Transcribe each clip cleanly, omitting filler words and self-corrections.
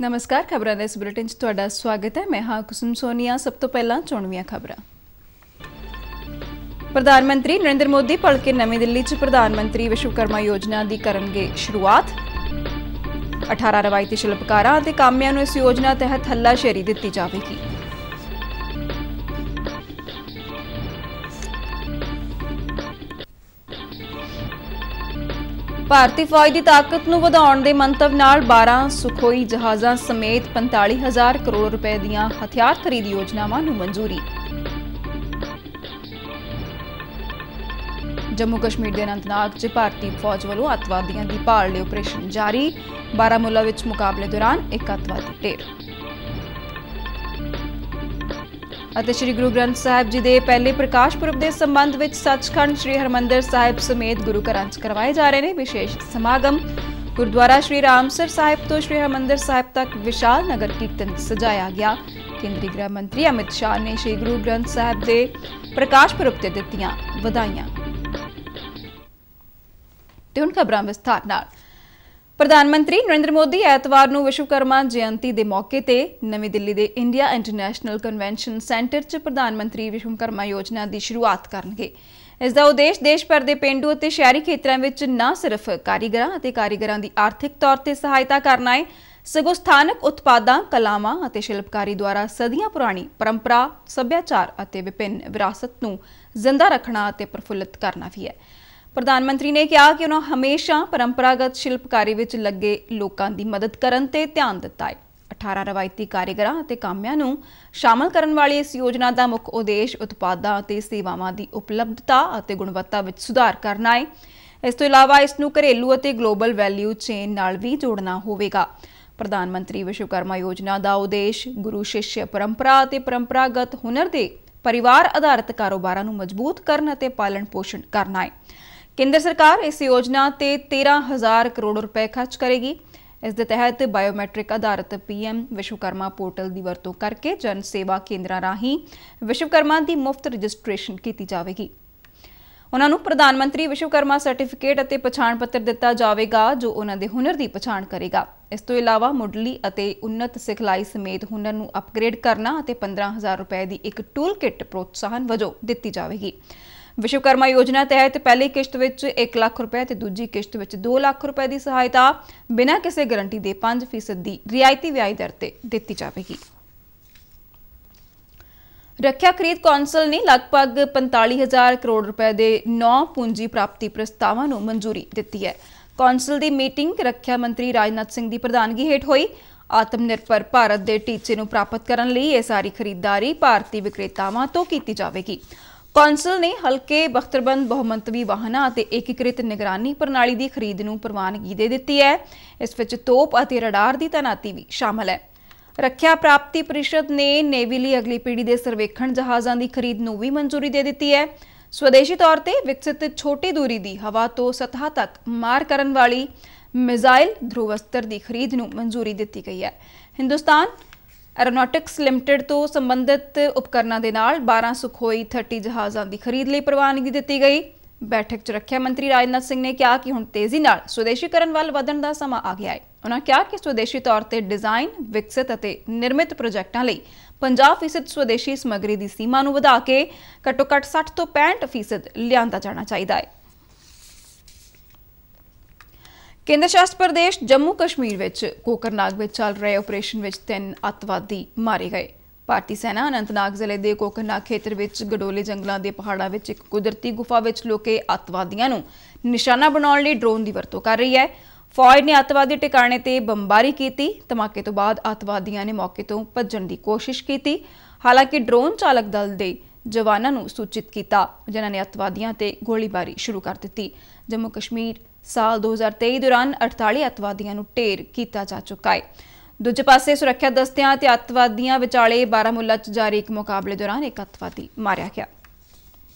नमस्कार, खबरों के इस बुलेटिन च तुहाडा स्वागत है। मैं हाँ कुसुम सोनिया। सब तो पहला चोणवीआं खबरां। प्रधानमंत्री नरेंद्र मोदी भलके नवी दिल्ली च प्रधानमंत्री विश्वकर्मा योजना की करनगे शुरुआत। 18 रवायती शिल्पकारां ते कामियां नूं इस योजना तहत हल्लाशेरी दित्ती जावेगी। भारतीय फौज की ताकत नूं वधाउण दे मंतव नाल 12 सुखोई जहाज़ां समेत 45,000 करोड़ रुपए दीआं हथियार खरीद योजनावां नूं मंजूरी। जम्मू कश्मीर के अनंतनाग च भारतीय फौज वालों अतवादियों की भाल लई ऑपरेशन जारी। बारामूला विच मुकाबले दौरान एक अतवादी ढेर। श्री गुरु ग्रंथ साहिब जी के पहले प्रकाश पुरब के संबंध में सचखंड श्री हरमंदिर साहिब समेत गुरु घरां च करवाए जा रहे हैं विशेष समागम। गुरुद्वारा श्री रामसर साहिब तो श्री हरमंदिर साहिब तक विशाल नगर कीर्तन सजाया गया। केंद्रीय गृह मंत्री अमित शाह ने श्री गुरु ग्रंथ साहिब के प्रकाश पुरब ते दित्तियां वधाइयां। ते हुण खबरां विस्तार नाल। प्रधानमंत्री नरेंद्र मोदी ऐतवार नूं विश्वकर्मा जयंती के मौके ते नवी दिल्ली के इंडिया इंटरनेशनल कन्वेंशन सेंटर च प्रधानमंत्री विश्वकर्मा योजना की शुरुआत करनगे। इसका उद्देश्य देश भर के पेंडू और शहरी खेत्रों में न सिर्फ कारीगरां और कारीगरां की आर्थिक तौर पर सहायता करना है, सगों स्थानक उत्पादां, कलावां और शिल्पकारी द्वारा सदियां पुरानी परंपरा, सभ्याचार और विभिन्न विरासत नूं जिंदा रखना और प्रफुल्लित करना भी है। प्रधानमंत्री ने कहा कि उन्होंने हमेशा परंपरागत शिल्पकारी विच लगे लोगों की मदद करने ते ध्यान दिता है। 18 रवायती कारीगरां और कामियां नूं शामिल करने वाली इस योजना का मुख्य उद्देश्य उत्पादां ते सेवावां की उपलब्धता और गुणवत्ता विच सुधार करना है। इस तो इलावा इसनूं घरेलू और ग्लोबल वैल्यू चेन नाल भी जोड़ना होवेगा। प्रधानमंत्री विश्वकर्मा योजना का उद्देश्य गुरु शिष्य परंपरा और परंपरागत हुनर के परिवार आधारित कारोबारां नूं मजबूत करन ते पालन पोषण करना है। केंद्र सरकार इस योजना ते 13,000 करोड़ रुपए खर्च करेगी। इस दे तहत बायोमैट्रिक आधारित पीएम विश्वकर्मा पोर्टल की वरतों करके जन सेवा केंद्रां राहीं विश्वकर्मा की मुफ्त रजिस्ट्रेशन की जाएगी। उन्होंने प्रधानमंत्री विश्वकर्मा सर्टिफिकेट और पछाण पत्र दिता जाएगा जो उन्होंने हुनर की पछाण करेगा। इस तो इलावा मुढ़ली और उन्नत सिखलाई समेत हुनर नूं अपग्रेड करना और 15,000 रुपए की एक टूल किट प्रोत्साहन वजों दी जाएगी। विश्वकर्मा योजना तहत पहली किश्त विच 1 लाख रुपए ते दूजी किश्त विच 2 लाख रुपए की सहायता बिना किसी गारंटी के 5% की रियायती ब्याज दर ते दी जाएगी। रक्षा खरीद कौंसल ने लगभग 45,000 करोड़ रुपए के 9 पूंजी प्राप्ति प्रस्तावां नूं मंजूरी दी है। कौंसल की मीटिंग रक्षा मंत्री राजनाथ सिंह की प्रधानगी हेठ हुई। आत्मनिर्भर भारत के टीचे नूं प्राप्त करने लई यह सारी खरीददारी भारतीय विक्रेतावां तो की जाएगी। कौंसल ने हल्के बख्तरबंद बहुमंतवी वाहनों और एकीकृत निगरानी प्रणाली की खरीद नूं प्रवानगी दे दी है। इस विच तोप और रडार की तैनाती भी शामिल है। रक्षा प्राप्ति परिषद ने नेवी लई अगली पीढ़ी के सर्वेखण जहाज़ों की खरीद नूं भी मंजूरी दे दी है। स्वदेशी तौर पर विकसित छोटी दूरी की हवा तो सतह तक मार करने वाली मिसाइल ध्रुवस्त्र की खरीद नूं मंजूरी दी गई है। हिंदुस्तान एरोनॉटिक्स लिमिटेड तो संबंधित उपकरणों के नाल 12 सुखोई 30 जहाज़ों की खरीद लिए प्रवानगी दी गई। बैठक च रक्षा मंत्री राजनाथ सिंह ने कहा कि हुण तेजी नाल स्वदेशीकरण वाल वधण दा समा आ गया है। उन्होंने कहा कि स्वदेशी तौर पर डिजाइन विकसित और निर्मित प्रोजेक्टों लिए 50% स्वदेशी समग्री की सीमा नूं वधा के घट्टो घट्ट 60 तो 65% लिआंदा जाना चाहिए है। केंद्र शासित प्रदेश जम्मू कश्मीर विच कोकरनाग में चल रहे ऑपरेशन विच 3 अतवादी मारे गए। भारतीय सेना अनंतनाग जिले के कोकरनाग खेत्र विच गडोले जंगलों के पहाड़ों में एक कुदरती गुफा विच लुके अतवादियों नूं निशाना बनाउण लई ड्रोन की वरतों कर रही है। फौज ने अतवादी ठिकाने ते बंबारी की। धमाके तो बाद अतवादियों ने मौके तो भज्जण की कोशिश की। हालांकि ड्रोन चालक दल के जवानों नूं सूचित किया जिन्होंने अतवादियों ते गोलीबारी शुरू कर दी। जम्मू कश्मीर साल 2023 दौरान 48 अतवादियों नूं ढेर किया जा चुका है। दूजे पासे सुरक्षा दस्तियां ते अतवादियों विचाले बारामूला च जारी एक मुकाबले दौरान एक अतवादी मारिया गया।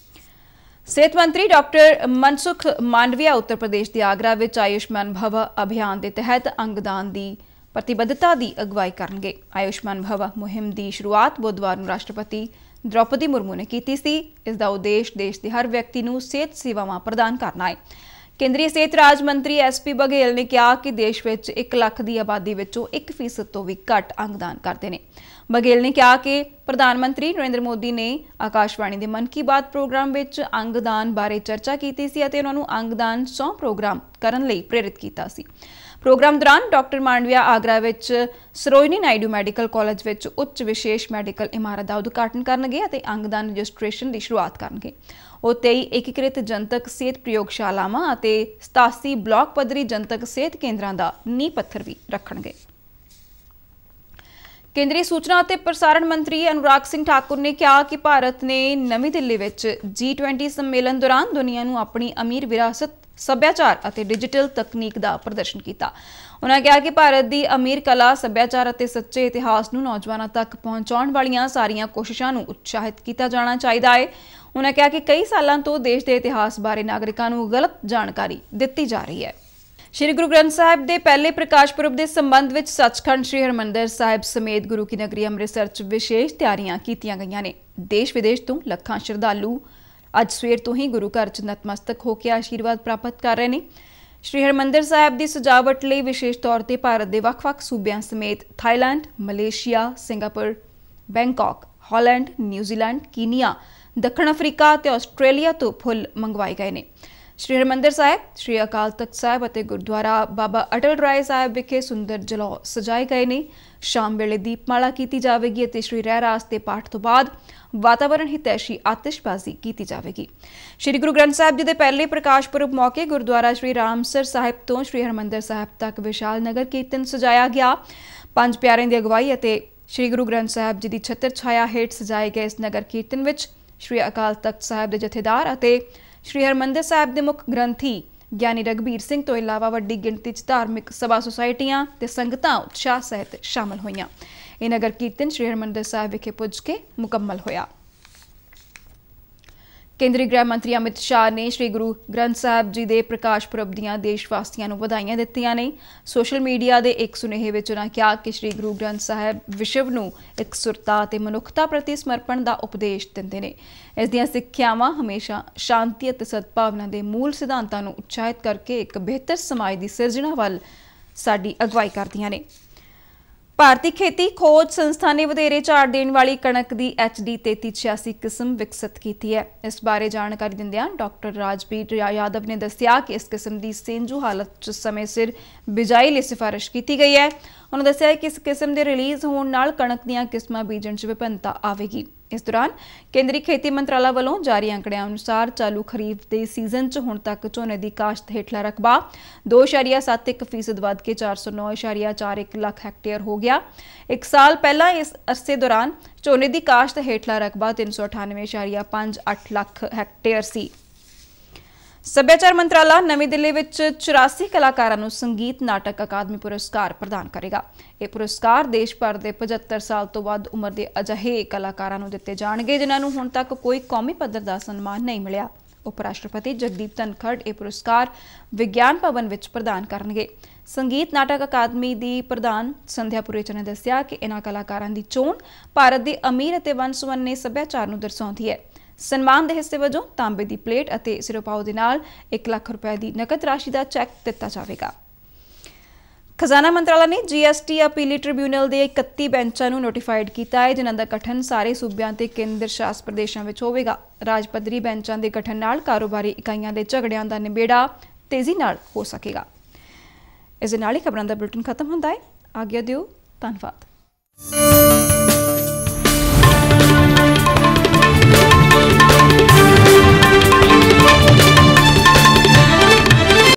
सेहत मंत्री डॉक्टर मनसुख मांडविया उत्तर प्रदेश के आगरा विच आयुष्मान भव अभियान के तहत अंगदान की प्रतिबद्धता की अगवाई करनगे। आयुष्मान भव मुहिम की शुरुआत बुधवार नूं राष्ट्रपति द्रौपदी मुर्मू ने की सी। इसका उद्देश्य देश के हर व्यक्ति नूं सेहत सेवावां प्रदान करना है। ਕੇਂਦਰੀ ਸਿਹਤ ਰਾਜ ਮੰਤਰੀ SP ਬਘੇਲ ਨੇ ਕਿਹਾ ਕਿ ਦੇਸ਼ ਵਿੱਚ 1 ਲੱਖ ਦੀ ਆਬਾਦੀ ਵਿੱਚੋਂ 1% ਤੋਂ ਵੀ ਘੱਟ ਅੰਗਦਾਨ ਕਰਦੇ ਨੇ। ਬਘੇਲ ਨੇ ਕਿਹਾ ਕਿ ਪ੍ਰਧਾਨ ਮੰਤਰੀ ਨਰਿੰਦਰ ਮੋਦੀ ਨੇ ਆਕਾਸ਼ਵਾਣੀ ਦੇ ਮਨ ਕੀ ਬਾਤ ਪ੍ਰੋਗਰਾਮ ਵਿੱਚ ਅੰਗਦਾਨ ਬਾਰੇ ਚਰਚਾ ਕੀਤੀ ਸੀ ਅਤੇ ਉਹਨਾਂ ਨੂੰ ਅੰਗਦਾਨ 100 ਪ੍ਰੋਗਰਾਮ ਕਰਨ ਲਈ ਪ੍ਰੇਰਿਤ ਕੀਤਾ ਸੀ। ਪ੍ਰੋਗਰਾਮ ਦੌਰਾਨ ਡਾਕਟਰ ਮਾਂਡਵੀਆ ਆਗਰਾ ਵਿੱਚ ਸਰੋਜਨੀ ਨਾਇਡੂ ਮੈਡੀਕਲ ਕਾਲਜ ਵਿੱਚ ਉੱਚ ਵਿਸ਼ੇਸ਼ ਮੈਡੀਕਲ ਇਮਾਰਤ ਦਾ ਉਦਘਾਟਨ ਕਰਨਗੇ ਅਤੇ ਅੰਗਦਾਨ ਰਜਿਸਟ੍ਰੇਸ਼ਨ ਦੀ ਸ਼ੁਰੂਆਤ ਕਰਨਗੇ। ਉਹ 23 ਏਕੀਕ੍ਰਿਤ ਜਨਤਕ ਸਿਹਤ ਪ੍ਰਯੋਗਸ਼ਾਲਾਵਾਂ ਅਤੇ 87 ਬਲਾਕ ਪੱਧਰੀ ਜਨਤਕ ਸਿਹਤ ਕੇਂਦਰਾਂ ਦਾ ਨੀਂਹ ਪੱਥਰ ਵੀ ਰੱਖਣਗੇ। ਕੇਂਦਰੀ ਸੂਚਨਾ ਅਤੇ ਪ੍ਰਸਾਰਣ ਮੰਤਰੀ ਅਨੁਰਾਗ ਸਿੰਘ ਠਾਕੁਰ ਨੇ ਕਿਹਾ ਕਿ ਭਾਰਤ ਨੇ ਨਵੀਂ ਦਿੱਲੀ ਵਿੱਚ G20 ਸੰਮੇਲਨ ਦੌਰਾਨ ਦੁਨੀਆ ਨੂੰ ਆਪਣੀ ਅਮੀਰ ਵਿਰਾਸਤ, ਸੱਭਿਆਚਾਰ ਅਤੇ ਡਿਜੀਟਲ ਤਕਨੀਕ ਦਾ ਪ੍ਰਦਰਸ਼ਨ ਕੀਤਾ। ਉਨ੍ਹਾਂ ਕਿਹਾ ਕਿ ਭਾਰਤ ਦੀ ਅਮੀਰ ਕਲਾ, ਸੱਭਿਆਚਾਰ ਅਤੇ ਸੱਚੇ ਇਤਿਹਾਸ ਨੂੰ ਨੌਜਵਾਨਾਂ ਤੱਕ ਪਹੁੰਚਾਉਣ ਵਾਲੀਆਂ ਸਾਰੀਆਂ ਕੋਸ਼ਿਸ਼ਾਂ ਨੂੰ ਉਤਸ਼ਾਹਿਤ ਕੀਤਾ ਜਾਣਾ ਚਾਹੀਦਾ ਹੈ। ਉਨ੍ਹਾਂ ਕਿਹਾ ਕਿ ਕਈ ਸਾਲਾਂ ਤੋਂ ਦੇਸ਼ ਦੇ ਇਤਿਹਾਸ ਬਾਰੇ ਨਾਗਰਿਕਾਂ ਨੂੰ ਗਲਤ ਜਾਣਕਾਰੀ ਦਿੱਤੀ ਜਾ ਰਹੀ ਹੈ। ਸ਼੍ਰੀ ਗੁਰੂ ਗ੍ਰੰਥ ਸਾਹਿਬ ਦੇ ਪਹਿਲੇ ਪ੍ਰਕਾਸ਼ ਪੁਰਬ ਦੇ ਸੰਬੰਧ ਵਿੱਚ ਸੱਚਖੰਡ ਸ਼੍ਰੀ ਹਰਿਮੰਦਰ ਸਾਹਿਬ ਸਮੇਤ ਗੁਰੂ ਕੀ ਨਗਰੀ ਅੰਮ੍ਰਿਤਸਰ 'ਚ ਵਿਸ਼ੇਸ਼ ਤਿਆਰੀਆਂ ਕੀਤੀਆਂ ਗਈਆਂ ਨੇ। ਦੇਸ਼ ਵਿਦੇਸ਼ ਤੋਂ ਲੱਖਾਂ ਸ਼ਰਧਾਲੂ ਅੱਜ ਸਵੇਰ ਤੋਂ ਹੀ ਗੁਰੂ ਘਰ 'ਚ ਨਤਮਸਤਕ ਹੋ ਕੇ ਆਸ਼ੀਰਵਾਦ ਪ੍ਰਾਪਤ ਕਰ ਰਹੇ ਨੇ। ਸ਼੍ਰੀ ਹਰਿਮੰਦਰ ਸਾਹਿਬ ਦੀ ਸਜਾਵਟ ਲਈ ਵਿਸ਼ੇਸ਼ ਤੌਰ ਤੇ ਭਾਰਤ ਦੇ ਵੱਖ-ਵੱਖ ਸੂਬਿਆਂ ਸਮੇਤ Thailand, Malaysia, Singapore, Bangkok, Holland, New Zealand, Kenya, ਦੱਖਣ ਅਫਰੀਕਾ ਅਤੇ ਆਸਟ੍ਰੇਲੀਆ ਤੋਂ ਫੁੱਲ ਮੰਗਵਾਏ ਗਏ ਨੇ। ਸ਼੍ਰੀ ਹਰਿਮੰਦਰ ਸਾਹਿਬ, ਸ਼੍ਰੀ ਅਕਾਲ ਤਖਤ ਸਾਹਿਬ ਅਤੇ ਗੁਰਦੁਆਰਾ ਬਾਬਾ ਅਟਲ ਰਾਏ ਸਾਹਿਬ ਵਿਖੇ ਸੁੰਦਰ ਜਲੌ ਸਜਾਏ ਗਏ ਨੇ। ਸ਼ਾਮ ਵੇਲੇ ਦੀਪਮਾਲਾ ਕੀਤੀ ਜਾਵੇਗੀ ਅਤੇ ਸ਼੍ਰੀ ਰਹਿਰਾਸ ਦੇ ਪਾਠ ਤੋਂ ਬਾਅਦ ਵਾਤਾਵਰਣ ਹਿਤੈਸ਼ੀ ਆਤਿਸ਼ਬਾਜ਼ੀ ਕੀਤੀ ਜਾਵੇਗੀ। ਸ਼੍ਰੀ ਗੁਰੂ ਗ੍ਰੰਥ ਸਾਹਿਬ ਜੀ ਦੇ ਪਹਿਲੇ ਪ੍ਰਕਾਸ਼ ਪੁਰਬ ਮੌਕੇ ਗੁਰਦੁਆਰਾ ਸ਼੍ਰੀ ਰਾਮਸਰ ਸਾਹਿਬ ਤੋਂ ਸ਼੍ਰੀ ਹਰਿਮੰਦਰ ਸਾਹਿਬ ਤੱਕ ਵਿਸ਼ਾਲ ਨਗਰ ਕੀਰਤਨ ਸਜਾਇਆ ਗਿਆ। 5 ਪਿਆਰਿਆਂ ਦੀ ਅਗਵਾਈ ਅਤੇ ਸ਼੍ਰੀ ਗੁਰੂ ਗ੍ਰੰਥ ਸਾਹਿਬ ਜੀ ਦੀ ਛਤਰ ਛਾਇਆ ਹੇਠ ਸਜਾਏ ਗਏ ਇਸ ਨਗਰ ਕੀਰਤਨ ਵਿੱਚ ਸ਼੍ਰੀ ਅਕਾਲ ਤਖਤ ਸਾਹਿਬ ਦੇ ਜਥੇਦਾਰ ਅਤੇ ਸ਼੍ਰੀ ਹਰਿਮੰਦਰ ਸਾਹਿਬ ਦੇ ਮੁੱਖ ਗ੍ਰੰਥੀ ਗਿਆਨੀ ਰਘਬੀਰ ਸਿੰਘ ਤੋਂ ਇਲਾਵਾ ਵੱਡੀ ਗਿਣਤੀ 'ਚ ਧਾਰਮਿਕ ਸਭਾ ਸੁਸਾਇਟੀਆਂ ਤੇ ਸੰਗਤਾਂ ਉਤਸ਼ਾਹ ਸਹਿਤ ਸ਼ਾਮਲ ਹੋਈਆਂ। ਇਹ ਨਗਰ ਕੀਰਤਨ ਸ਼੍ਰੀ ਹਰਿਮੰਦਰ ਸਾਹਿਬ ਵਿਖੇ ਪੁੱਜ ਕੇ ਮੁਕੰਮਲ ਹੋਇਆ। ਕੇਂਦਰੀ ਗ੍ਰਹਿ ਮੰਤਰੀ ਅਮਿਤ ਸ਼ਾਹ ਨੇ ਸ਼੍ਰੀ ਗੁਰੂ ਗ੍ਰੰਥ ਸਾਹਿਬ ਜੀ ਦੇ ਪ੍ਰਕਾਸ਼ ਪੁਰਬ ਦੀਆਂ ਦੇਸ਼ ਵਾਸੀਆਂ ਨੂੰ ਵਧਾਈਆਂ ਦਿੱਤੀਆਂ ਨੇ। ਸੋਸ਼ਲ ਮੀਡੀਆ ਦੇ ਇੱਕ ਸੁਨੇਹੇ ਵਿੱਚ ਉਨ੍ਹਾਂ ਕਿਹਾ ਕਿ ਸ਼੍ਰੀ ਗੁਰੂ ਗ੍ਰੰਥ ਸਾਹਿਬ ਵਿਸ਼ਵ ਨੂੰ ਇਕਸੁਰਤਾ ਅਤੇ ਮਨੁੱਖਤਾ ਪ੍ਰਤੀ ਸਮਰਪਣ ਦਾ ਉਪਦੇਸ਼ ਦਿੰਦੇ ਨੇ। ਇਸ ਦੀਆਂ ਸਿੱਖਿਆਵਾਂ ਹਮੇਸ਼ਾ ਸ਼ਾਂਤੀ ਅਤੇ ਸਦਭਾਵਨਾ ਦੇ ਮੂਲ ਸਿਧਾਂਤਾਂ ਨੂੰ ਉਤਸ਼ਾਹਿਤ ਕਰਕੇ ਇੱਕ ਬਿਹਤਰ ਸਮਾਜ ਦੀ ਸਿਰਜਣਾ ਵੱਲ ਸਾਡੀ ਅਗਵਾਈ ਕਰਦੀਆਂ ਨੇ। ਭਾਰਤੀ ਖੇਤੀ ਖੋਜ ਸੰਸਥਾ ਨੇ ਵਧੇਰੇ ਝਾੜ ਦੇਣ ਵਾਲੀ ਕਣਕ ਦੀ HD 3386 ਕਿਸਮ ਵਿਕਸਿਤ ਕੀਤੀ ਹੈ। ਇਸ ਬਾਰੇ ਜਾਣਕਾਰੀ ਦਿੰਦਿਆਂ ਡਾਕਟਰ ਰਾਜਬੀਰ ਯਾਦਵ ਨੇ ਦੱਸਿਆ ਕਿ ਇਸ ਕਿਸਮ ਦੀ ਸੇਂਜੂ ਹਾਲਤ 'ਚ ਸਮੇਂ ਸਿਰ ਬਿਜਾਈ ਲਈ ਸਿਫਾਰਿਸ਼ ਕੀਤੀ ਗਈ ਹੈ। ਉਨ੍ਹਾਂ ਦੱਸਿਆ ਕਿ ਇਸ ਕਿਸਮ ਦੇ ਰਿਲੀਜ਼ ਹੋਣ ਨਾਲ ਕਣਕ ਦੀਆਂ ਕਿਸਮਾਂ ਬੀਜਣ 'ਚ ਵਿਭਿੰਨਤਾ ਆਵੇਗੀ। ਇਸ ਦੌਰਾਨ ਕੇਂਦਰੀ ਖੇਤੀ ਮੰਤਰਾਲਾ ਵੱਲੋਂ ਜਾਰੀ ਅੰਕੜਿਆਂ ਅਨੁਸਾਰ ਚਾਲੂ ਖਰੀਫ ਦੇ ਸੀਜ਼ਨ 'ਚ ਹੁਣ ਤੱਕ ਝੋਨੇ ਦੀ ਕਾਸ਼ਤ ਹੇਠਲਾ ਰਕਬਾ 2.71% ਵੱਧ ਕੇ 409.41 ਲੱਖ ਹੈਕਟੇਅਰ ਹੋ ਗਿਆ। ਇੱਕ ਸਾਲ ਪਹਿਲਾਂ ਇਸ ਅਰਸੇ ਦੌਰਾਨ ਝੋਨੇ ਦੀ ਕਾਸ਼ਤ ਹੇਠਲਾ ਰਕਬਾ 398.58 ਲੱਖ ਹੈਕਟੇਅਰ ਸੀ। ਸੱਭਿਆਚਾਰ ਮੰਤਰਾਲਾ ਨਵੀਂ ਦਿੱਲੀ ਵਿੱਚ 84 ਕਲਾਕਾਰਾਂ ਨੂੰ ਸੰਗੀਤ ਨਾਟਕ ਅਕਾਦਮੀ ਪੁਰਸਕਾਰ ਪ੍ਰਦਾਨ ਕਰੇਗਾ। ਇਹ ਪੁਰਸਕਾਰ ਦੇਸ਼ ਭਰ ਦੇ 75 ਸਾਲ ਤੋਂ ਵੱਧ ਉਮਰ ਦੇ ਅਜਿਹੇ ਕਲਾਕਾਰਾਂ ਨੂੰ ਦਿੱਤੇ ਜਾਣਗੇ ਜਿਨ੍ਹਾਂ ਨੂੰ ਹੁਣ ਤੱਕ ਕੋਈ ਕੌਮੀ ਪੱਧਰ ਦਾ ਸਨਮਾਨ ਨਹੀਂ ਮਿਲਿਆ। ਉਪ ਰਾਸ਼ਟਰਪਤੀ ਜਗਦੀਪ ਧਨਖੜ ਇਹ ਪੁਰਸਕਾਰ ਵਿਗਿਆਨ ਭਵਨ ਵਿੱਚ ਪ੍ਰਦਾਨ ਕਰਨਗੇ। ਸੰਗੀਤ ਨਾਟਕ ਅਕਾਦਮੀ ਦੀ ਪ੍ਰਧਾਨ ਸੰਧਿਆ ਪੁਰੇਚਾ ਨੇ ਦੱਸਿਆ ਕਿ ਇਹਨਾਂ ਕਲਾਕਾਰਾਂ ਦੀ ਚੋਣ ਭਾਰਤ ਦੇ ਅਮੀਰ ਅਤੇ ਵੰਨ-ਸੁਵੰਨੇ ਸੱਭਿਆਚਾਰ ਨੂੰ ਦਰਸਾਉਂਦੀ ਹੈ। ਸਨਮਾਨ ਦੇ ਹਿੱਸੇ ਵਜੋਂ ਤਾਂਬੇ ਦੀ ਪਲੇਟ ਅਤੇ ਸਿਰੋਪਾਓ ਦੇ ਨਾਲ 1 ਲੱਖ ਰੁਪਏ ਦੀ ਨਕਦ ਰਾਸ਼ੀ ਦਾ ਚੈੱਕ ਦਿੱਤਾ ਜਾਵੇਗਾ। ਖਜ਼ਾਨਾ ਮੰਤਰਾਲਾ ਨੇ GST ਅਪੀਲੀ ਟ੍ਰਿਬਿਊਨਲ ਦੇ 31 ਬੈਂਚਾਂ ਨੂੰ ਨੋਟੀਫਾਈਡ ਕੀਤਾ ਹੈ ਜਿਨ੍ਹਾਂ ਦਾ ਗਠਨ ਸਾਰੇ ਸੂਬਿਆਂ ਤੇ ਕੇਂਦਰ ਸ਼ਾਸਤ ਪ੍ਰਦੇਸ਼ਾਂ ਵਿੱਚ ਹੋਵੇਗਾ। ਰਾਜ ਪੱਧਰੀ ਬੈਂਚਾਂ ਦੇ ਗਠਨ ਨਾਲ ਕਾਰੋਬਾਰੀ ਇਕਾਈਆਂ ਦੇ ਝਗੜਿਆਂ ਦਾ ਨਿਬੇੜਾ ਤੇਜ਼ੀ ਨਾਲ ਹੋ ਸਕੇਗਾ। ਇਸ ਦੇ ਨਾਲ ਹੀ ਖਬਰਾਂ ਦਾ ਬੁਲੇਟਿਨ ਖਤਮ ਹੁੰਦਾ ਹੈ। ਆਗਿਆ ਦਿਓ। ਧੰਨਵਾਦ।